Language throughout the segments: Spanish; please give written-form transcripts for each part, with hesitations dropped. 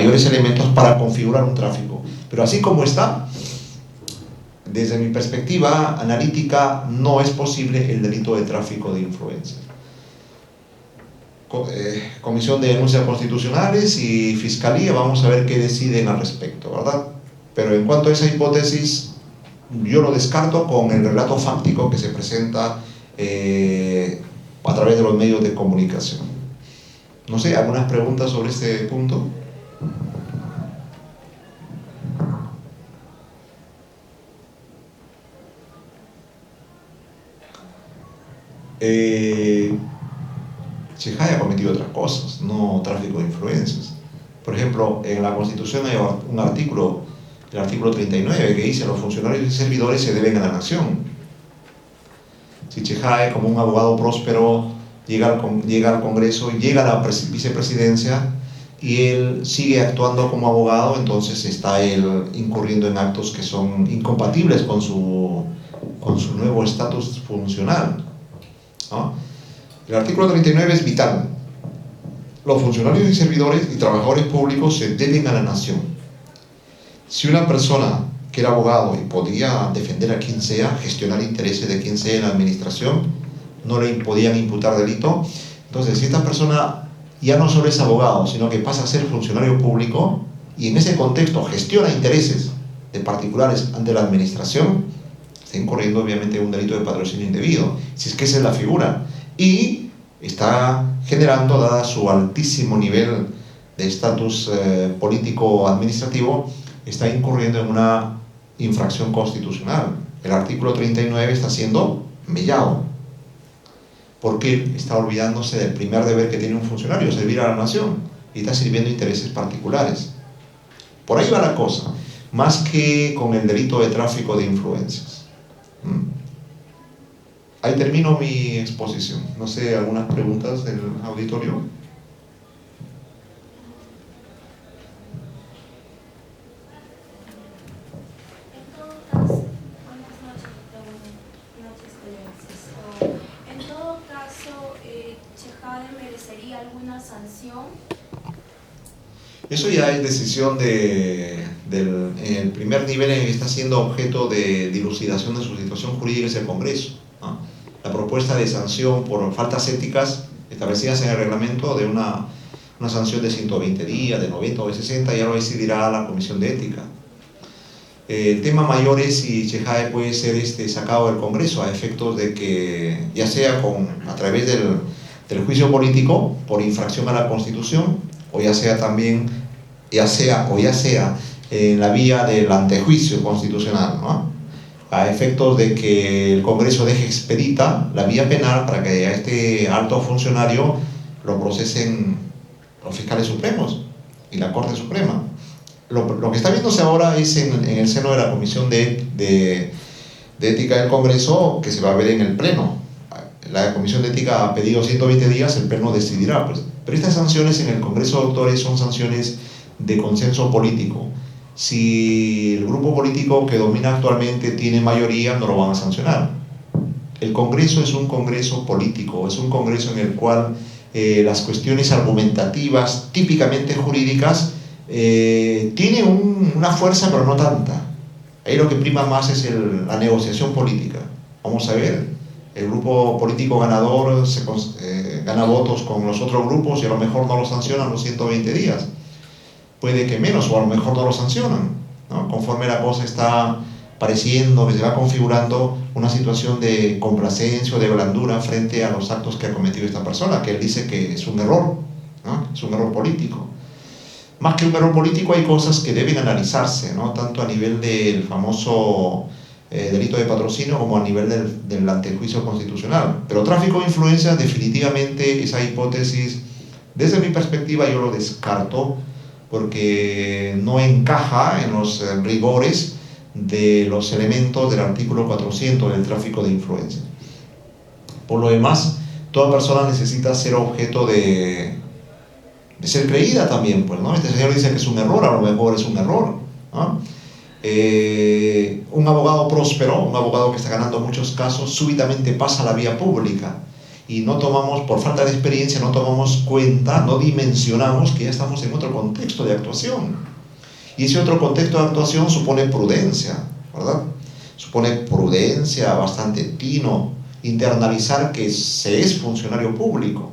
mayores elementos para configurar un tráfico. Pero así como está, desde mi perspectiva analítica, no es posible el delito de tráfico de influencias. Comisión de Denuncias Constitucionales y Fiscalía, vamos a ver qué deciden al respecto, ¿verdad? Pero en cuanto a esa hipótesis, yo lo descarto con el relato fáctico que se presenta a través de los medios de comunicación. No sé, ¿algunas preguntas sobre este punto? Chejay ha cometido otras cosas, no tráfico de influencias. Por ejemplo, en la Constitución hay un artículo, el artículo 39, que dice: los funcionarios y servidores se deben a la nación. Si Chejay, como un abogado próspero, llega al Congreso, llega a la vicepresidencia y él sigue actuando como abogado, entonces está él incurriendo en actos que son incompatibles con su nuevo estatus funcional, ¿no? El artículo 39 es vital. Los funcionarios y servidores y trabajadores públicos se deben a la nación. Si una persona que era abogado y podía defender a quien sea, gestionar intereses de quien sea en la administración, no le podían imputar delito. Entonces, si esta persona ya no solo es abogado, sino que pasa a ser funcionario público y en ese contexto gestiona intereses de particulares ante la administración, está incurriendo obviamente en un delito de patrocinio indebido, si es que esa es la figura. Y está generando, dada su altísimo nivel de estatus político-administrativo, está incurriendo en una infracción constitucional. El artículo 39 está siendo mellado, porque está olvidándose del primer deber que tiene un funcionario, servir a la nación, y está sirviendo intereses particulares. Por ahí va la cosa, más que con el delito de tráfico de influencias. Ahí termino mi exposición. No sé, ¿algunas preguntas del auditorio? En todo caso, ¿Chejade merecería alguna sanción? Eso ya es decisión en el primer nivel en el que está siendo objeto de dilucidación de su situación jurídica, es el Congreso, ¿no? La propuesta de sanción por faltas éticas establecidas en el reglamento de una sanción de 120 días, de 90 o de 60, ya lo decidirá la Comisión de Ética. El tema mayor es si Chejade puede ser sacado del Congreso a efectos de que, ya sea a través del juicio político por infracción a la Constitución, o ya sea también, en la vía del antejuicio constitucional, ¿no? A efectos de que el Congreso deje expedita la vía penal para que a este alto funcionario lo procesen los fiscales supremos y la Corte Suprema. Lo que está viéndose ahora es en el seno de la Comisión de Ética del Congreso, que se va a ver en el Pleno. La Comisión de Ética ha pedido 120 días, el Pleno decidirá, pues. Pero estas sanciones en el Congreso de Autores son sanciones de consenso político. Si el grupo político que domina actualmente tiene mayoría, no lo van a sancionar. El Congreso es un Congreso político, es un Congreso en el cual las cuestiones argumentativas, típicamente jurídicas, tienen una fuerza, pero no tanta. Ahí lo que prima más es la negociación política. Vamos a ver, el grupo político ganador gana votos con los otros grupos y a lo mejor no lo sancionan los 120 días. Puede que menos, o a lo mejor no lo sancionan, ¿no? Conforme la cosa está pareciendo que se va configurando una situación de complacencia o de blandura frente a los actos que ha cometido esta persona, que él dice que es un error, ¿no? Es un error político. Más que un error político, hay cosas que deben analizarse, ¿no? Tanto a nivel del famoso delito de patrocinio como a nivel del antejuicio constitucional. Pero tráfico de influencias, definitivamente esa hipótesis, desde mi perspectiva, yo lo descarto, porque no encaja en los rigores de los elementos del artículo 400 del tráfico de influencias. Por lo demás, toda persona necesita ser objeto de ser creída también, pues, ¿no? Este señor dice que es un error, a lo mejor es un error, ¿no? Un abogado próspero, un abogado que está ganando muchos casos, súbitamente pasa a la vía pública y no tomamos, por falta de experiencia, no tomamos cuenta, no dimensionamos que ya estamos en otro contexto de actuación. Y ese otro contexto de actuación supone prudencia, ¿verdad? Supone prudencia, bastante tino, internalizar que se es funcionario público.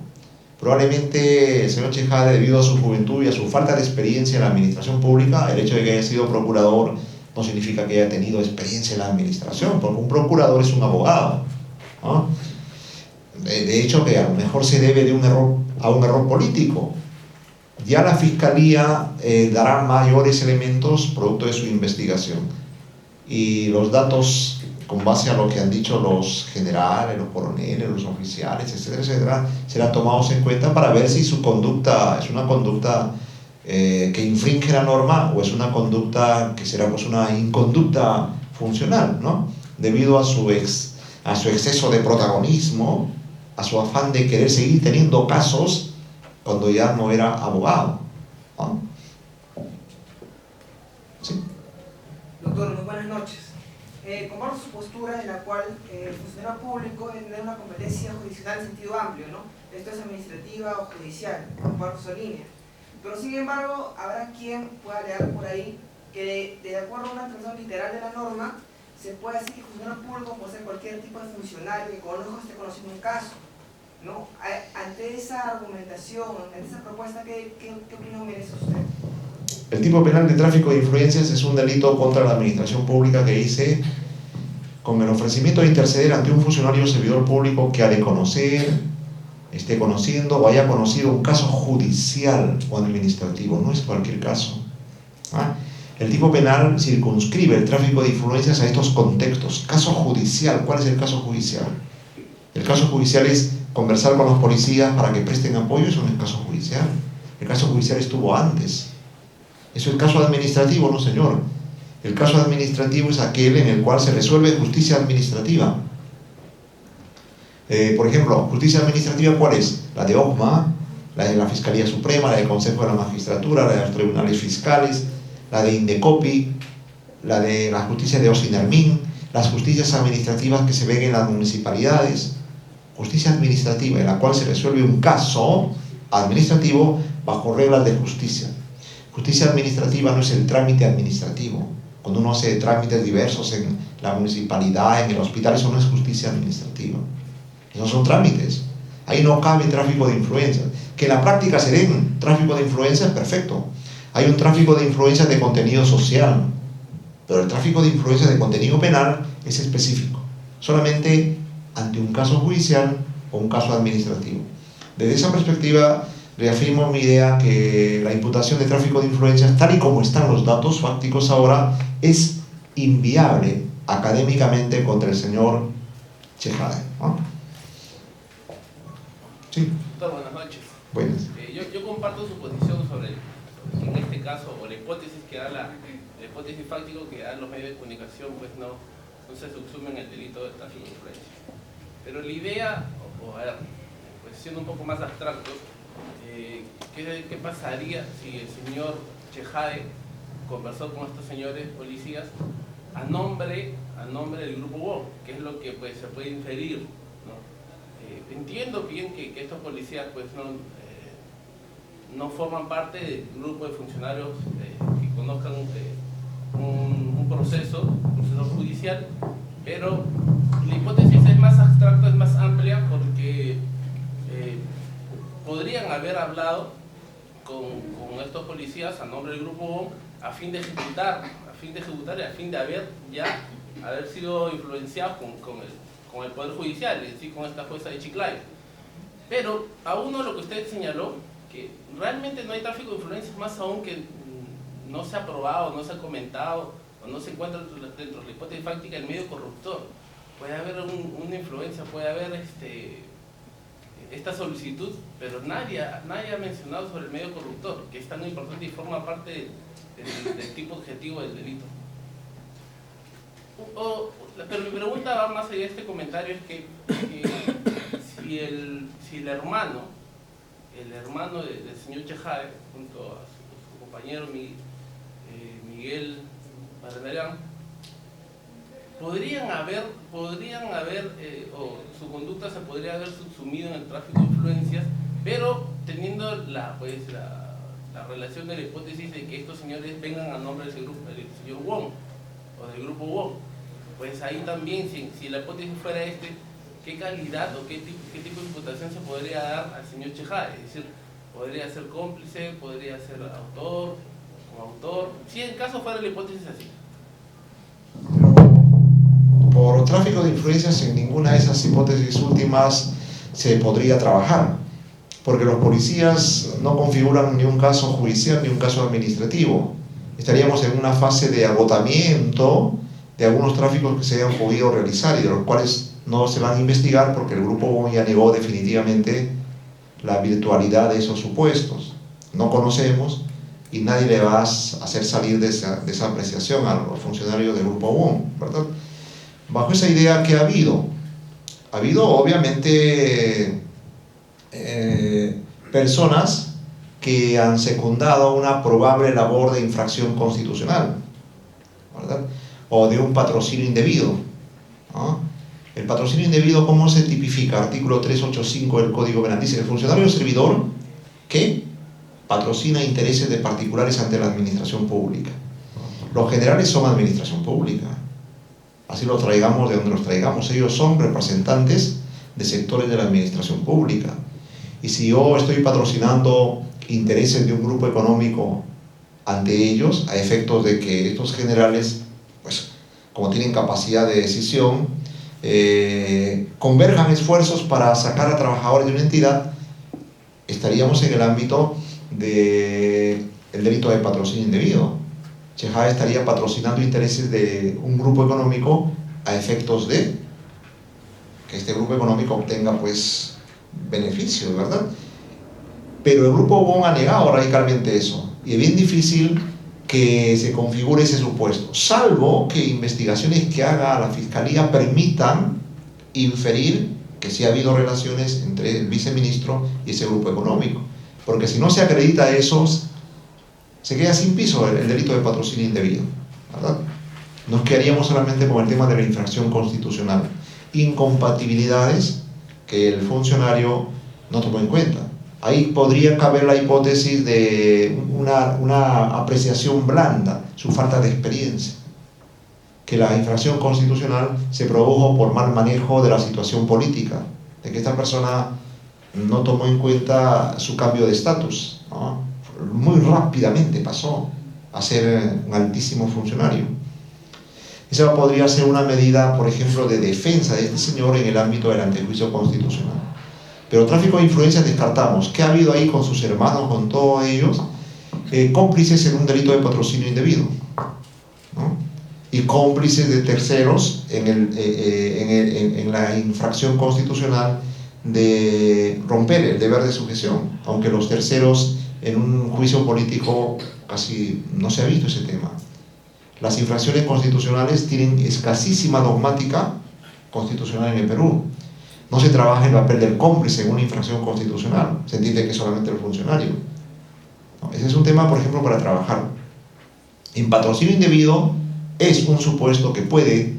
Probablemente el señor Chejade, debido a su juventud y a su falta de experiencia en la administración pública, el hecho de que haya sido procurador no significa que haya tenido experiencia en la administración, porque un procurador es un abogado, ¿no? De hecho, que a lo mejor se debe de un error, a un error político. Ya la Fiscalía dará mayores elementos producto de su investigación. Y los datos, con base a lo que han dicho los generales, los coroneles, los oficiales, etcétera, etcétera, serán tomados en cuenta para ver si su conducta es una conducta que infringe la norma o es una conducta que será pues una inconducta funcional, ¿no? Debido a su exceso de protagonismo, a su afán de querer seguir teniendo casos cuando ya no era abogado, ¿no? ¿Sí? Doctor, muy buenas noches. Comparto su postura en la cual el funcionario público debe tener una competencia judicial en sentido amplio, ¿no? Esto es administrativa o judicial, comparto su línea. Pero sin embargo, habrá quien pueda alegar por ahí que de acuerdo a una traducción literal de la norma, se puede decir que el funcionario público puede ser cualquier tipo de funcionario que con ojo esté conociendo un caso, ¿no? Ante esa argumentación, ante esa propuesta, ¿qué opinión merece usted? El tipo penal de tráfico de influencias es un delito contra la administración pública que dice, con el ofrecimiento de interceder ante un funcionario o servidor público que ha de conocer, esté conociendo o haya conocido un caso judicial o administrativo, no es cualquier caso. ¿Ah? El tipo penal circunscribe el tráfico de influencias a estos contextos. Caso judicial, ¿cuál es el caso judicial? El caso judicial es conversar con los policías para que presten apoyo, eso no es caso judicial. El caso judicial estuvo antes. Eso es el caso administrativo, no señor. El caso administrativo es aquel en el cual se resuelve justicia administrativa. Por ejemplo, justicia administrativa, ¿cuál es? La de OCMA, la de la Fiscalía Suprema, la del Consejo de la Magistratura, la de los tribunales fiscales, la de Indecopi, la de la justicia de Osinermin, las justicias administrativas que se ven en las municipalidades. Justicia administrativa en la cual se resuelve un caso administrativo bajo reglas de justicia. Justicia administrativa no es el trámite administrativo. Cuando uno hace trámites diversos en la municipalidad, en el hospital, eso no es justicia administrativa. Esos son trámites. Ahí no cabe tráfico de influencias. Que en la práctica se den tráfico de influencias, perfecto. Hay un tráfico de influencias de contenido social, pero el tráfico de influencias de contenido penal es específico. Solamente ante un caso judicial o un caso administrativo. Desde esa perspectiva, reafirmo mi idea que la imputación de tráfico de influencias, tal y como están los datos fácticos ahora, es inviable académicamente contra el señor Chejade, ¿no? Sí. Doctor, buenas noches. Buenas. Yo comparto su posición sobre, en este caso, o la hipótesis que da la hipótesis fáctica que dan los medios de comunicación, pues no se subsumen el delito de tráfico de influencia. Pero la idea, a ver, pues siendo un poco más abstracto, ¿qué pasaría si el señor Chejade conversó con estos señores policías a nombre del grupo WOM, que es lo que pues se puede inferir, ¿no? Entiendo bien que estos policías pues no forman parte del grupo de funcionarios que conozcan un proceso judicial, pero la hipótesis es más abstracta, es más amplia, porque podrían haber hablado con estos policías a nombre del grupo WOM a fin de ejecutar y a fin de haber sido influenciados con el Poder Judicial, es decir, con esta jueza de Chiclayo. Pero a uno lo que usted señaló, que realmente no hay tráfico de influencias, más aún que no se ha probado, no se ha comentado, o no se encuentra dentro de la hipótesis fáctica el medio corruptor. Puede haber una influencia, puede haber esta solicitud, pero nadie ha mencionado sobre el medio corruptor, que es tan importante y forma parte del tipo objetivo del delito. Pero mi pregunta va más allá de este comentario, es que si el hermano del señor Chejade, junto a su compañero Miguel Barrenarán, podrían haber o su conducta se podría haber subsumido en el tráfico de influencias, pero teniendo la relación de la hipótesis de que estos señores vengan a nombre del señor Wong o del grupo Wong. Pues ahí también, si la hipótesis fuera ¿qué calidad o qué tipo de imputación se podría dar al señor Chejade? Es decir, podría ser cómplice, podría ser autor, coautor, si el caso fuera la hipótesis así. Por tráfico de influencias, en ninguna de esas hipótesis últimas se podría trabajar, porque los policías no configuran ni un caso judicial ni un caso administrativo. Estaríamos en una fase de agotamiento de algunos tráficos que se hayan podido realizar y de los cuales no se van a investigar porque el grupo Wong ya negó definitivamente la virtualidad de esos supuestos. No conocemos y nadie le va a hacer salir de esa apreciación a los funcionarios del grupo Wong, ¿verdad? Bajo esa idea, ¿qué ha habido? Ha habido obviamente personas que han secundado una probable labor de infracción constitucional, ¿verdad? O de un patrocinio indebido, ¿no? El patrocinio indebido, ¿cómo se tipifica? Artículo 385 del Código Penal. Dice, el funcionario o servidor que patrocina intereses de particulares ante la administración pública. Los generales son administración pública. Así los traigamos de donde los traigamos. Ellos son representantes de sectores de la administración pública. Y si yo estoy patrocinando intereses de un grupo económico ante ellos, a efectos de que estos generales, pues, como tienen capacidad de decisión, converjan esfuerzos para sacar a trabajadores de una entidad, estaríamos en el ámbito del delito de patrocinio indebido. Chejade estaría patrocinando intereses de un grupo económico a efectos de que este grupo económico obtenga, pues, beneficios, ¿verdad? Pero el grupo Wong ha negado radicalmente eso y es bien difícil que se configure ese supuesto, salvo que investigaciones que haga la Fiscalía permitan inferir que sí ha habido relaciones entre el viceministro y ese grupo económico, porque si no se acredita eso, se queda sin piso el delito de patrocinio indebido, ¿verdad? Nos quedaríamos solamente con el tema de la infracción constitucional, incompatibilidades que el funcionario no tomó en cuenta. Ahí podría caber la hipótesis de una apreciación blanda, su falta de experiencia, que la infracción constitucional se produjo por mal manejo de la situación política, de que esta persona no tomó en cuenta su cambio de estatus, ¿no? Muy rápidamente pasó a ser un altísimo funcionario. Esa podría ser una medida, por ejemplo, de defensa de este señor en el ámbito del antejuicio constitucional. Pero tráfico de influencias descartamos. ¿Qué ha habido ahí con sus hermanos, con todos ellos? Cómplices en un delito de patrocinio indebido, ¿no? Y cómplices de terceros en la infracción constitucional de romper el deber de sujeción, aunque los terceros en un juicio político casi no se ha visto ese tema. Las infracciones constitucionales tienen escasísima dogmática constitucional en el Perú. No se trabaja el papel del cómplice en una infracción constitucional, se entiende que es solamente el funcionario. No, ese es un tema, por ejemplo, para trabajar. En patrocinio indebido es un supuesto que puede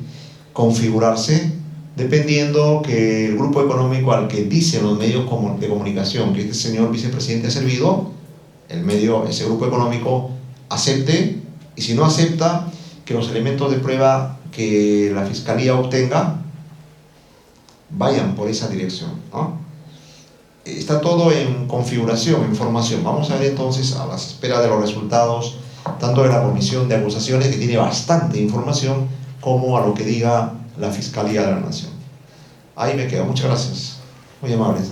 configurarse dependiendo que el grupo económico al que dicen los medios de comunicación que este señor vicepresidente ha servido, ese grupo económico acepte, y si no acepta, que los elementos de prueba que la Fiscalía obtenga vayan por esa dirección, ¿no? Está todo en configuración, en formación. Vamos a ver entonces, a la espera de los resultados, tanto de la comisión de acusaciones, que tiene bastante información, como a lo que diga la Fiscalía de la Nación. Ahí me quedo. Muchas gracias. Muy amables.